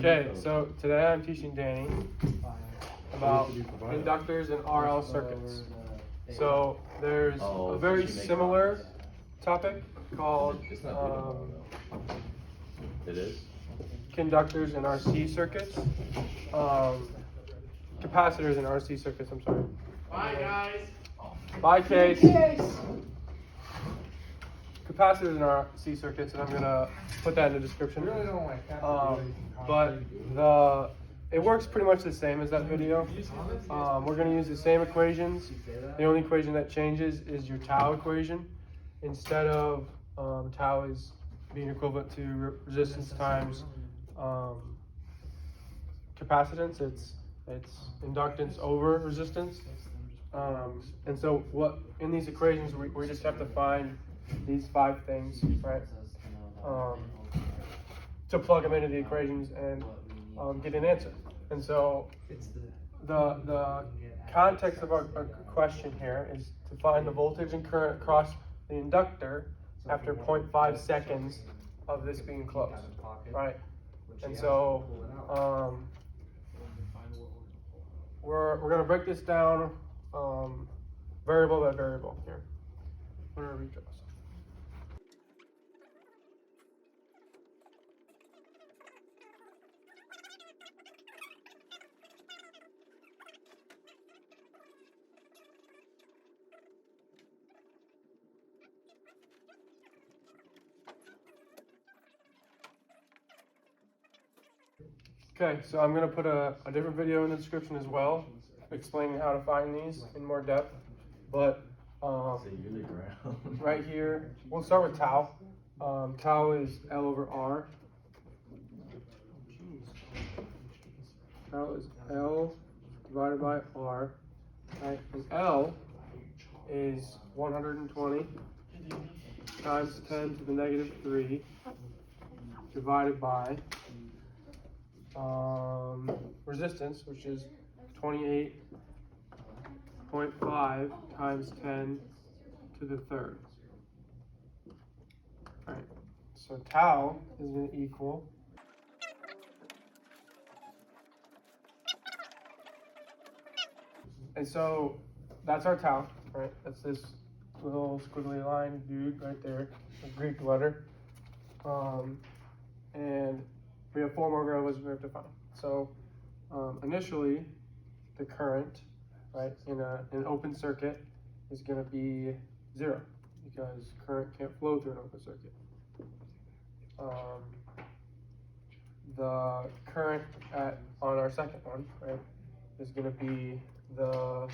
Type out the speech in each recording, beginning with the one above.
Okay, so today I'm teaching Danny about inductors and RL circuits. So there's a very similar topic called conductors and RC circuits. Capacitors and RC circuits, I'm sorry. Bye guys. Bye Case. Capacitors and RC circuits, and I'm gonna put that in the description. But it works pretty much the same as that video. We're gonna use the same equations. The only equation that changes is your tau equation. Instead of tau is being equivalent to resistance times capacitance, it's inductance over resistance. And so what in these equations we just have to find these 5 things, right? To plug them into the equations and get an answer. And so the context of our question here is to find the voltage and current across the inductor after 0.5 seconds of this being closed, right? And so we're going to break this down variable by variable here. What are redraws? Okay, so I'm going to put a different video in the description as well, explaining how to find these in more depth. But right here, we'll start with tau. Tau is L over R. Tau is L divided by R. Right? And L is 120 times 10 to the negative 3 divided by resistance, which is 28.5 times 10 to the third. All right, so tau is going to equal and so that's our tau, right? That's this little squiggly line dude right there, a Greek letter. And we have 4 more variables we have to find. So initially, the current, right, in an open circuit is going to be 0 because current can't flow through an open circuit. The current on our second one, right, is going to be the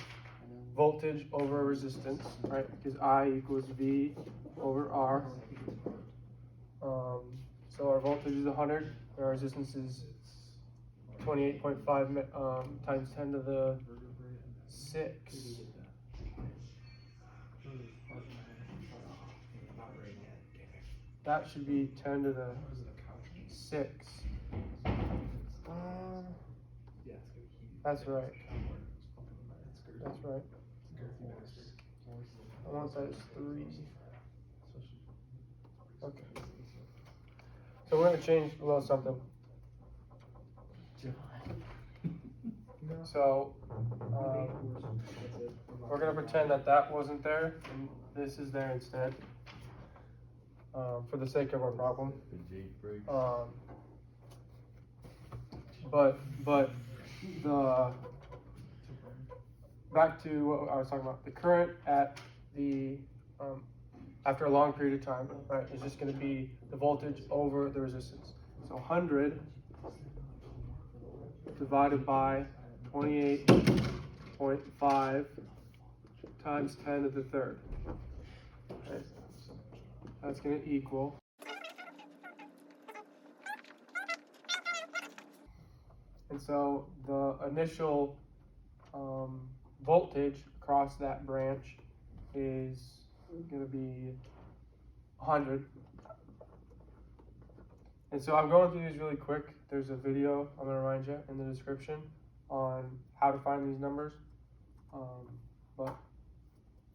voltage over resistance, right, because I equals V over R. So our voltage is 100, our resistance is 28.5 times 10 to the 6. That should be 10 to the 6. That's right. That's right. On one side is 3. Okay. So we're going to change a little something. So we're going to pretend that wasn't there and this is there instead for the sake of our problem. But back to what I was talking about, the current at the after a long period of time, right, is just going to be the voltage over the resistance. So 100 divided by 28.5 times 10 to the third. Okay. That's going to equal and so the initial voltage across that branch is going to be 100. And so I'm going through these really quick. There's a video, I'm going to remind you, in the description on how to find these numbers. But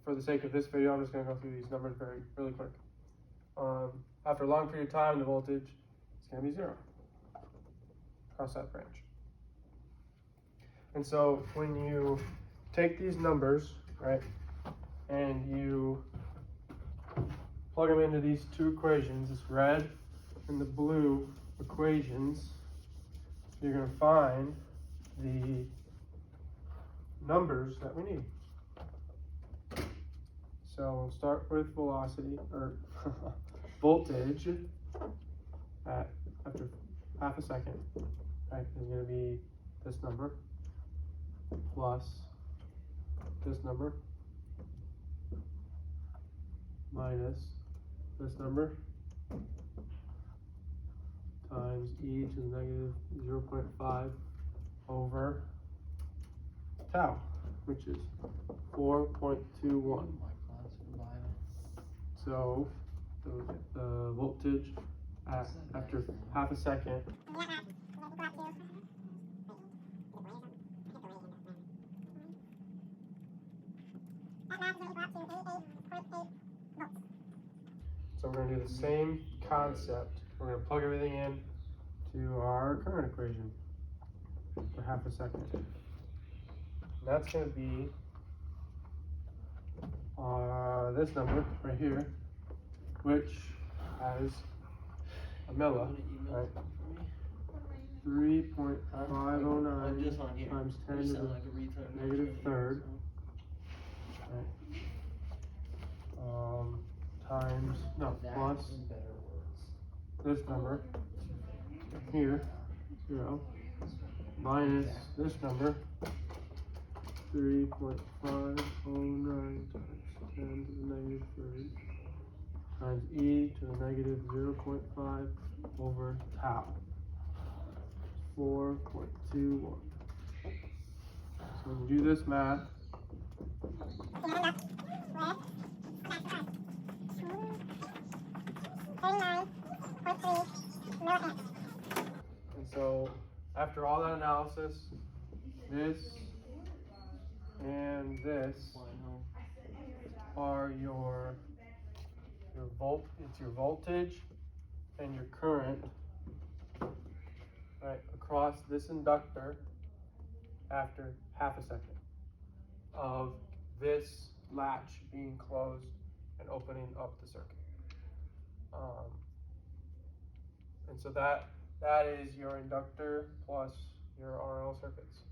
for the sake of this video, I'm just going to go through these numbers really quick. After a long period of time, the voltage is going to be 0. across that branch. And so when you take these numbers, right, and you plug them into these two equations, this red and the blue equations, you're going to find the numbers that we need. So we'll start with velocity, or voltage, after half a second, right, is going to be this number plus this number minus this number times e to the negative 0.5 over tau, which is 4.21. So the voltage after half a second So we're going to do the same concept. We're going to plug everything in to our current equation for half a second. And that's going to be this number right here, which has a milli, right? 3.509 times 10 to the negative third, right? Plus this number here, 0, minus this number, 3.509 times 10 to the negative third, times e to the negative 0.5 over tau, 4.21. So when you do this math, and so after all that analysis, this and this are your voltage and your current, right, across this inductor after half a second of this latch being closed and opening up the circuit. And so that is your inductor plus your RL circuits.